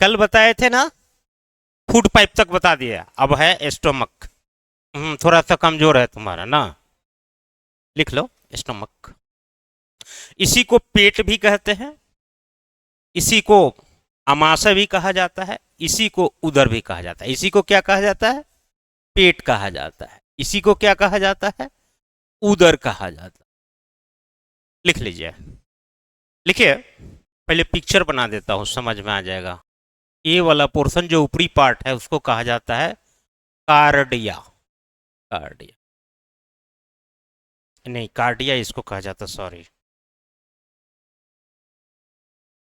कल बताए थे ना, फूड पाइप तक बता दिया, अब है स्टोमक। थोड़ा सा कमजोर है तुम्हारा ना, लिख लो स्टोमक। इसी को पेट भी कहते हैं, इसी को अमाशय भी कहा जाता है, इसी को उदर भी कहा जाता है। इसी को क्या कहा जाता है? पेट कहा जाता है। इसी को क्या कहा जाता है? उदर कहा जाता है। लिख लीजिए, लिखिए। पहले पिक्चर बना देता हूं, समझ में आ जाएगा। ये वाला पोर्शन जो ऊपरी पार्ट है उसको कहा जाता है कार्डिया। कार्डिया नहीं, कार्डिया इसको कहा जाता है, सॉरी।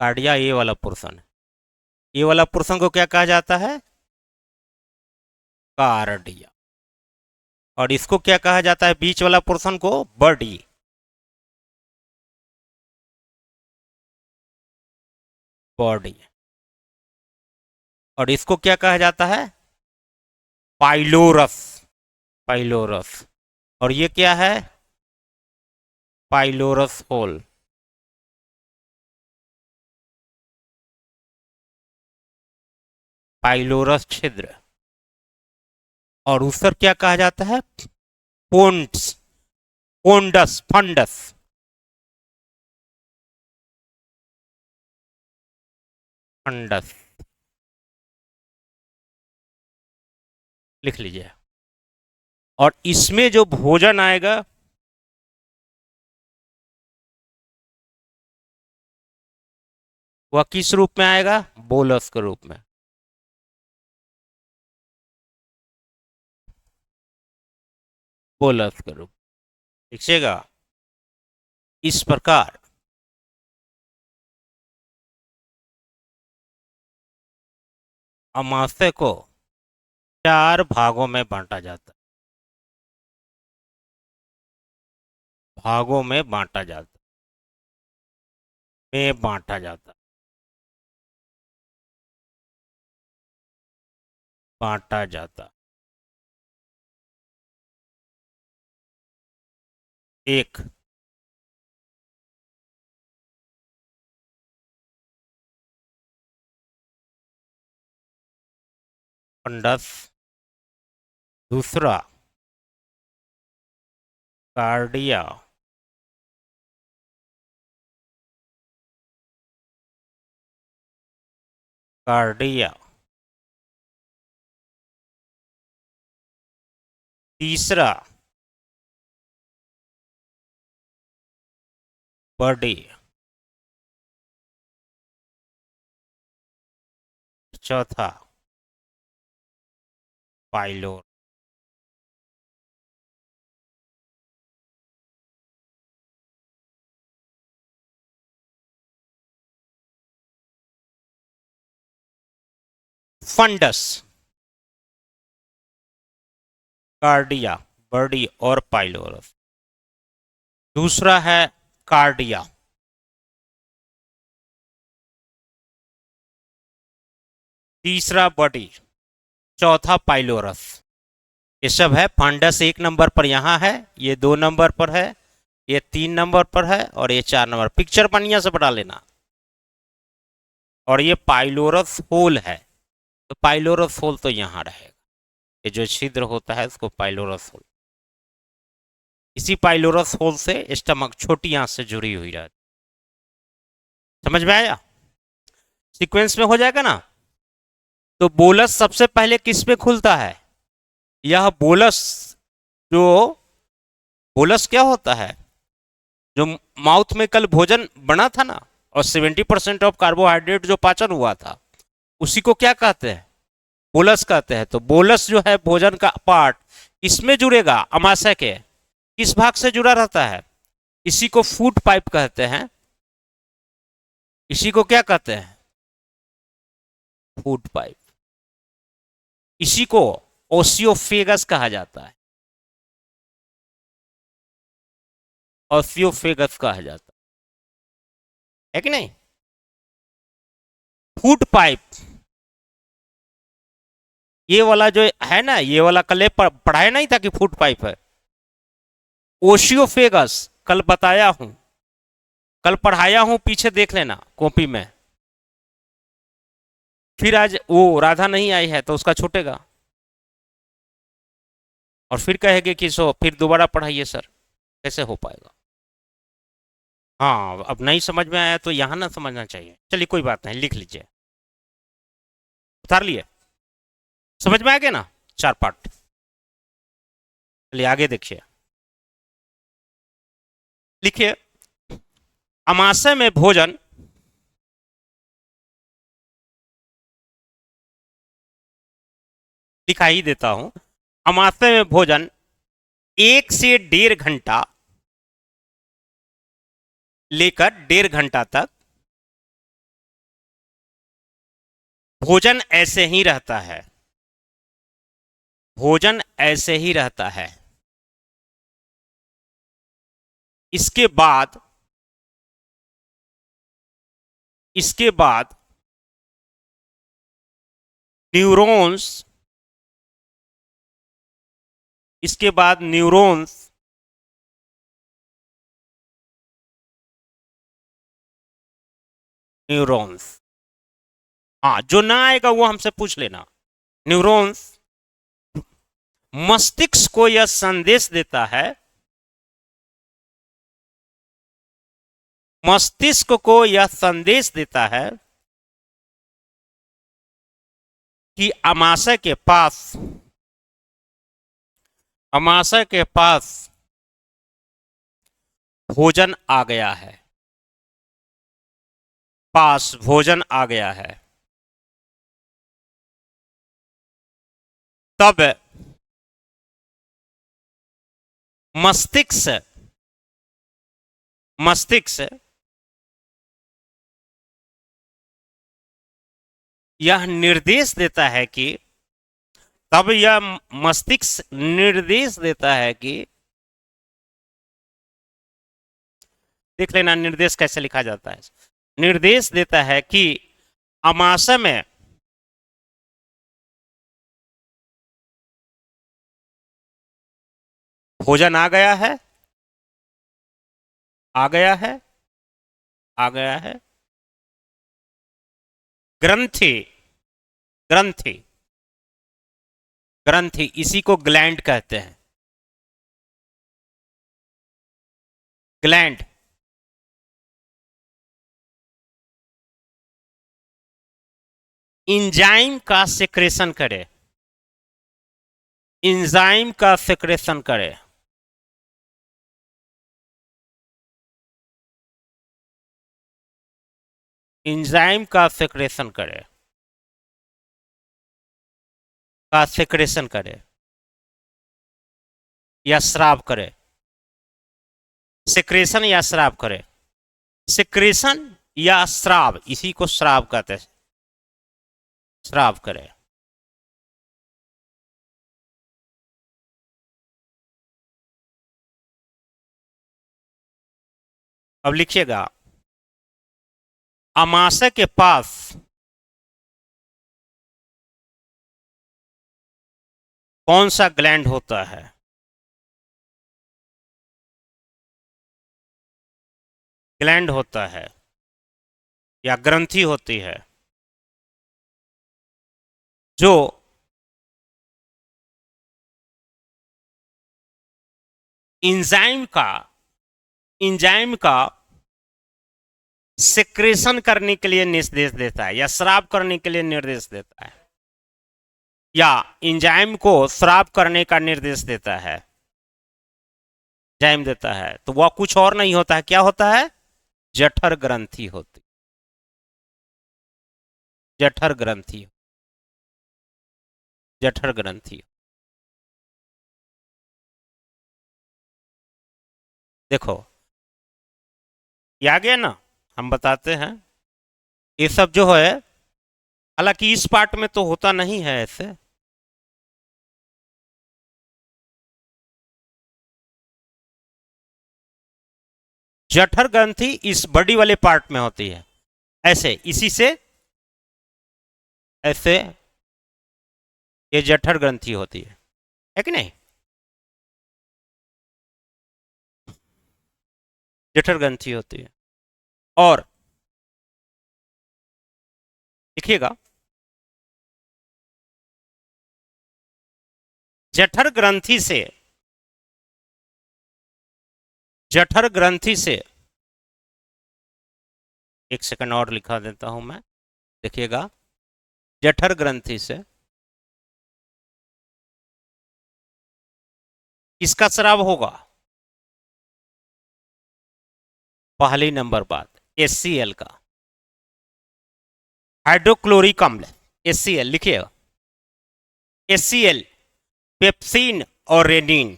कार्डिया ये वाला पोर्शन है, ये वाला पोर्शन को क्या कहा जाता है? कार्डिया। और इसको क्या कहा जाता है, बीच वाला पोर्शन को? बॉडी। बॉडी। और इसको क्या कहा जाता है? पाइलोरस। पाइलोरस। और ये क्या है? Pylorus whole. पाइलोरस छिद्र। और उसर क्या कहा जाता है? पोन्स। पोन्डस, फंडस। फंडस। लिख लीजिए। और इसमें जो भोजन आएगा, वह किस रूप में आएगा? बोलस के रूप में। बोलस के रूप। लिखिएगा इस प्रकार अमाशय को 4 भागों में बांटा जाता है। भागों में बांटा जाता में बांटा जाता बांटा जाता। एक, फंडस। दूसरा, कार्डिया। कार्डिया। तीसरा, बॉडी। चौथा, पाइलोर। फंडस, कार्डिया, बॉडी और पाइलोरस। दूसरा है कार्डिया। तीसरा बॉडी। चौथा पाइलोरस। ये सब है। फंडस 1 नंबर पर यहाँ है, ये 2 नंबर पर है, ये 3 नंबर पर है, और ये 4 नंबर। पिक्चर बढ़िया से बना लेना। और ये पाइलोरस होल है, तो पाइलोरस होल तो यहाँ रहेगा। ये जो छिद्र होता है इसको पाइलोरस होल। इसी पाइलोरस होल से स्टमक, छोटी आंत से जुड़ी हुई रहती। समझ में आया? सीक्वेंस में हो जाएगा ना। तो बोलस सबसे पहले किस में खुलता है? यह बोलस, जो बोलस क्या होता है, जो माउथ में कल भोजन बना था ना, और 70% ऑफ कार्बोहाइड्रेट जो पाचन हुआ था, उसी को क्या कहते हैं? बोलस कहते हैं। तो बोलस जो है भोजन का पार्ट, इसमें जुड़ेगा। अमाशय के किस भाग से जुड़ा रहता है? इसी को फूड पाइप कहते हैं। इसी को क्या कहते हैं? Food pipe. इसी को ओसियोफेगस कहा जाता है। ओसियोफेगस कहा जाता है कि नहीं? फूड पाइप, ये वाला जो है ना, ये वाला कल पढ़ाया नहीं था कि फूड पाइप है। ओशियोफेगस कल बताया हूं, कल पढ़ाया हूं, पीछे देख लेना कॉपी में। फिर आज वो राधा नहीं आई है तो उसका छूटेगा, और फिर कहेंगे कि सो फिर दोबारा पढ़ाइए सर, कैसे हो पाएगा। हाँ, अब नहीं समझ में आया तो यहाँ ना समझना चाहिए। चलिए कोई बात नहीं, लिख लीजिए। उतार लिए, समझ में आ गया ना 4 पार्ट। चलिए आगे देखिए, लिखिए अमाशय में भोजन लिखा ही देता हूं। अमाशय में भोजन 1 से 1.5 घंटा लेकर 1.5 घंटा तक भोजन ऐसे ही रहता है। भोजन ऐसे ही रहता है। इसके बाद इसके बाद न्यूरॉन्स इसके बाद न्यूरॉन्स न्यूरॉन्स हाँ, जो ना आएगा वो हमसे पूछ लेना। न्यूरॉन्स मस्तिष्क को यह संदेश देता है, मस्तिष्क को यह संदेश देता है कि अमाशय के पास भोजन आ गया है। पास भोजन आ गया है। तब मस्तिष्क यह निर्देश देता है कि तब यह मस्तिष्क निर्देश देता है कि, देख लेना निर्देश कैसे लिखा जाता है। निर्देश देता है कि अमाशय में भोजन आ गया है, आ गया है, आ गया है। ग्रंथि ग्रंथि ग्रंथि इसी को ग्लैंड कहते हैं। ग्लैंड इंजाइम का सेक्रेशन करे, इंजाइम का सेक्रेशन करे। इंजाइम का सेक्रेशन करे, का सेक्रेशन करे या स्राव करे। सेक्रेशन या स्राव करे। सेक्रेशन या स्राव, इसी को स्राव कहते हैं। स्राव करे। अब लिखिएगा अमाशय के पास कौन सा ग्लैंड होता है। ग्लैंड होता है या ग्रंथि होती है जो इंजाइम का सेक्रेशन करने के लिए निर्देश देता है या स्राव करने के लिए निर्देश देता है, या इंजाइम को स्राव करने का निर्देश देता है, एंजाइम देता है। तो वह कुछ और नहीं होता है, क्या होता है? जठर ग्रंथि होती। जठर ग्रंथि, जठर ग्रंथि। देखो ये आ गया ना, हम बताते हैं। ये सब जो है, हालांकि इस पार्ट में तो होता नहीं है ऐसे। जठर ग्रंथि इस बॉडी वाले पार्ट में होती है, ऐसे इसी से ऐसे ये जठर ग्रंथि होती है कि नहीं? जठर ग्रंथि होती है। और लिखिएगा जठर ग्रंथि से, जठर ग्रंथि से, एक सेकंड और लिखा देता हूं मैं, देखिएगा, जठर ग्रंथि से किसका स्राव होगा? पहली नंबर बात HCl का, हाइड्रोक्लोरिक अम्ल, HCl लिखिएगा, HCl, पेप्सिन और रेनिन।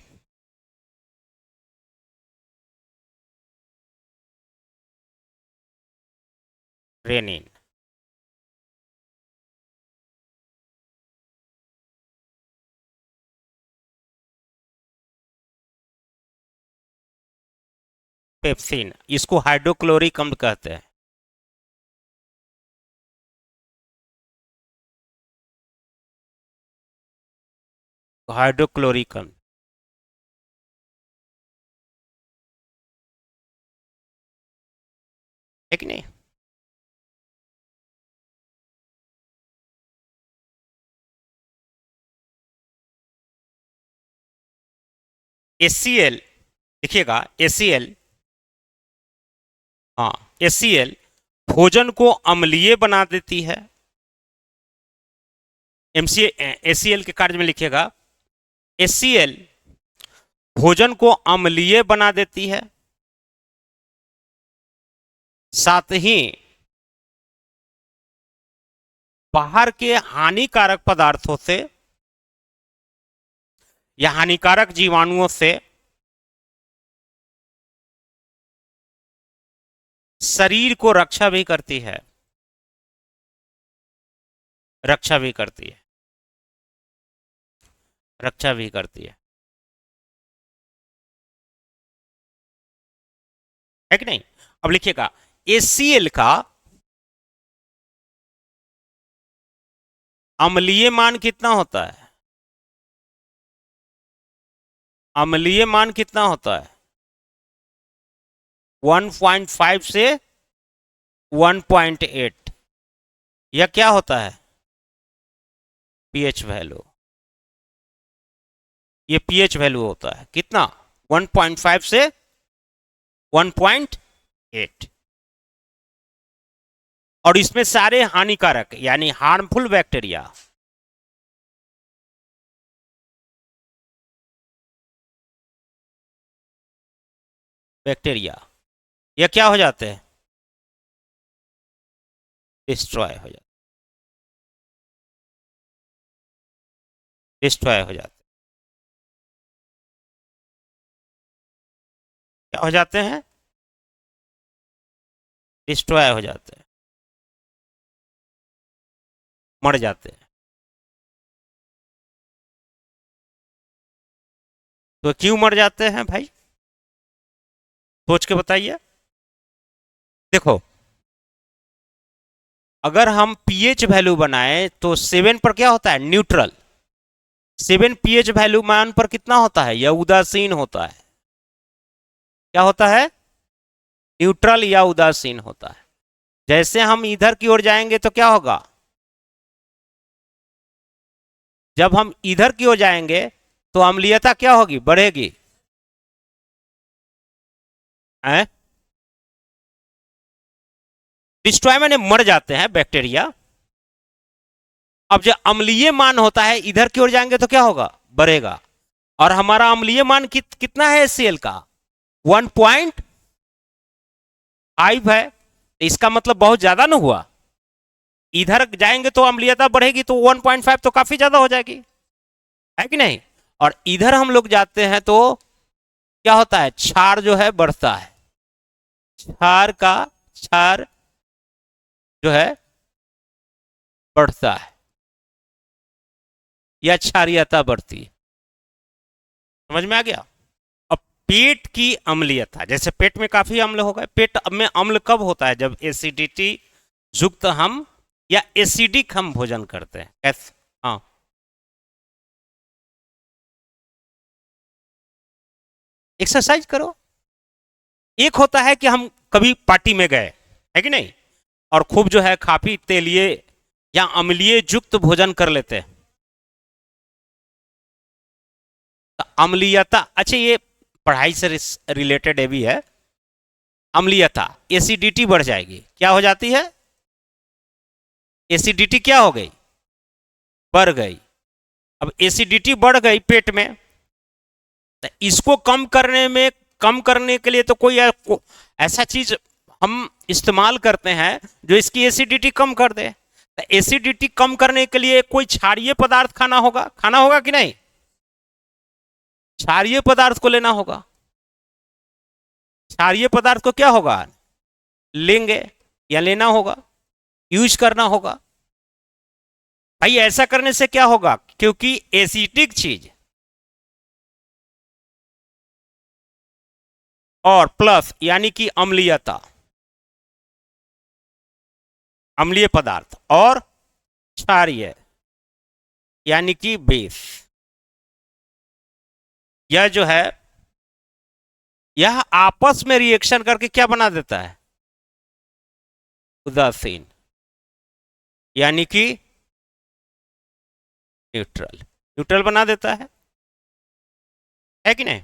रेनिन पेप्सिन, इसको हाइड्रोक्लोरिक अम्ल कहते हैं। हाइड्रोक्लोरिक अम्ल, है कि नहीं? HCl देखिएगा, HCl, हाँ, HCl भोजन को अम्लीय बना देती है। HCl के कार्य में लिखिएगा, HCl भोजन को अम्लीय बना देती है, साथ ही बाहर के हानिकारक पदार्थों से या हानिकारक जीवाणुओं से शरीर को रक्षा भी करती है, रक्षा भी करती है, रक्षा भी करती है कि नहीं? अब लिखिएगा, HCl का अम्लीय मान कितना होता है? अम्लीय मान कितना होता है? 1.5 से 1.8। यह क्या होता है? pH वैल्यू, ये pH वैल्यू होता है कितना? 1.5 से 1.8। और इसमें सारे हानिकारक यानी हार्मफुल बैक्टीरिया, बैक्टीरिया ये क्या हो जाते हैं? डिस्ट्रॉय हो जाते, डिस्ट्रॉय हो जाते, क्या हो जाते हैं? डिस्ट्रॉय हो जाते हैं, मर जाते हैं। तो क्यों मर जाते हैं भाई? सोच के बताइए। देखो, अगर हम pH वैल्यू बनाए तो 7 पर क्या होता है? न्यूट्रल। 7 pH वैल्यू मान पर कितना होता है? यह उदासीन होता है। क्या होता है? न्यूट्रल या उदासीन होता है। जैसे हम इधर की ओर जाएंगे तो क्या होगा? जब हम इधर की ओर जाएंगे तो अम्लीयता क्या होगी? बढ़ेगी। डिस्ट्रॉय माने मर जाते हैं बैक्टीरिया। अब जब अम्लीय मान होता है इधर की ओर जाएंगे तो क्या होगा? बढ़ेगा। और हमारा अम्लीय मान कितना है HCl का? 1.5 है। इसका मतलब बहुत ज्यादा ना हुआ। इधर जाएंगे तो अम्लीयता बढ़ेगी तो 1.5 तो काफी ज्यादा हो जाएगी, है कि नहीं? और इधर हम लोग जाते हैं तो क्या होता है? क्षार जो है बढ़ता है। क्षार जो है बढ़ता है या क्षारीयता बढ़ती है। समझ में आ गया? अब पेट की अम्लीयता, जैसे पेट में काफी अम्ल हो गए। पेट में अम्ल कब होता है? जब एसिडिटी युक्त हम या एसिडिक हम भोजन करते हैं। कैसे? हाँ, एक्सरसाइज करो। एक होता है कि हम कभी पार्टी में गए, है कि नहीं, और खूब जो है काफी तेलिए या अम्लीय युक्त भोजन कर लेते हैं। तो अम्लीयता, अच्छा ये पढ़ाई से रिलेटेड भी है। अम्लीयता, एसिडिटी बढ़ जाएगी, क्या हो जाती है? एसिडिटी क्या हो गई? बढ़ गई। अब एसिडिटी बढ़ गई पेट में, तो इसको कम करने के लिए तो कोई ऐसा चीज हम इस्तेमाल करते हैं जो इसकी एसिडिटी कम कर दे। तो एसिडिटी कम करने के लिए कोई क्षारीय पदार्थ खाना होगा कि नहीं? क्षारीय पदार्थ को लेना होगा। क्षारीय पदार्थ को क्या होगा? लेंगे या लेना होगा, यूज करना होगा। भाई ऐसा करने से क्या होगा? क्योंकि एसिडिक चीज और प्लस यानी कि अम्लीयता, अम्लीय पदार्थ और क्षारीय यानी कि बेस, यह जो है यह आपस में रिएक्शन करके क्या बना देता है? उदासीन यानी कि न्यूट्रल, न्यूट्रल बना देता है कि नहीं?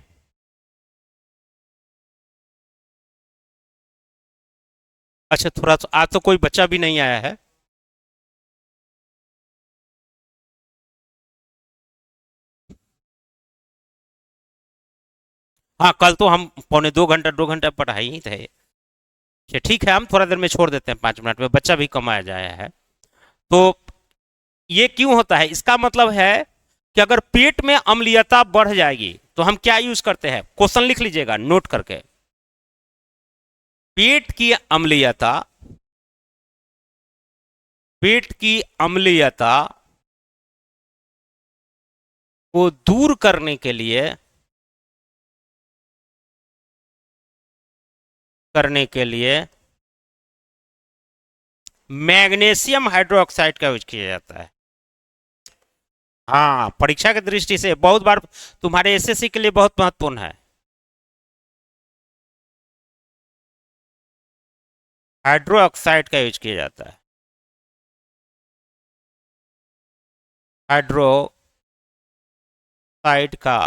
अच्छा थोड़ा तो आज तो कोई बच्चा भी नहीं आया है। हाँ कल तो हम पौने 2 घंटा पढ़ाई ही थे। अच्छा ठीक है, हम थोड़ा देर में छोड़ देते हैं, 5 मिनट में, बच्चा भी कम आ जाया है। तो ये क्यों होता है? इसका मतलब है कि अगर पेट में अम्लीयता बढ़ जाएगी तो हम क्या यूज करते हैं? क्वेश्चन लिख लीजिएगा नोट करके। पेट की अम्लीयता, पेट की अम्लीयता को दूर करने के लिए मैग्नीशियम हाइड्रोक्साइड का यूज किया जाता है। हाँ परीक्षा की दृष्टि से बहुत बार तुम्हारे एसएससी के लिए बहुत महत्वपूर्ण है। हाइड्रोक्साइड का यूज किया जाता है, हाइड्रोक्साइड का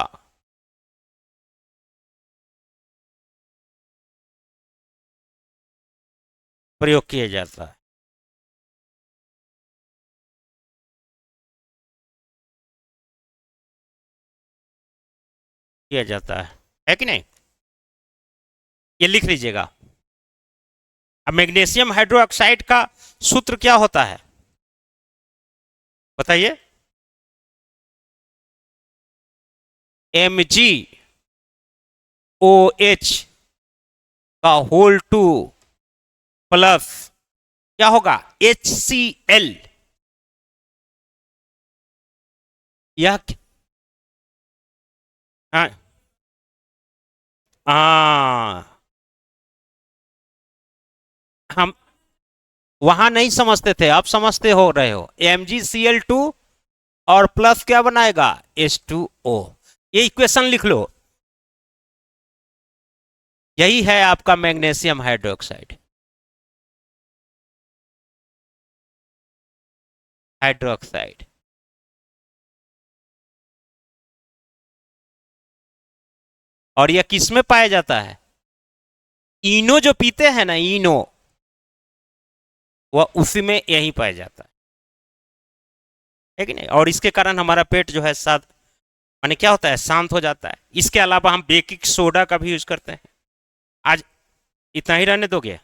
प्रयोग किया जाता है। किया जाता है कि नहीं? ये लिख लीजिएगा। अब मैग्नीशियम हाइड्रोक्साइड का सूत्र क्या होता है बताइए? MgOH का होल 2 प्लस क्या होगा? HCl। यह हाँ हम वहां नहीं समझते थे, अब समझते हो रहे हो। MgCl2 और प्लस क्या बनाएगा? H2O। ये इक्वेशन लिख लो, यही है आपका मैग्नीशियम हाइड्रोक्साइड, हाइड्रोक्साइड। और यह किस में पाया जाता है? इनो जो पीते हैं ना, इनो, वह उसी में यही पाया जाता है कि नहीं? और इसके कारण हमारा पेट जो है साथ माने क्या होता है? शांत हो जाता है। इसके अलावा हम बेकिंग सोडा का भी यूज करते हैं। आज इतना ही रहने दोगे?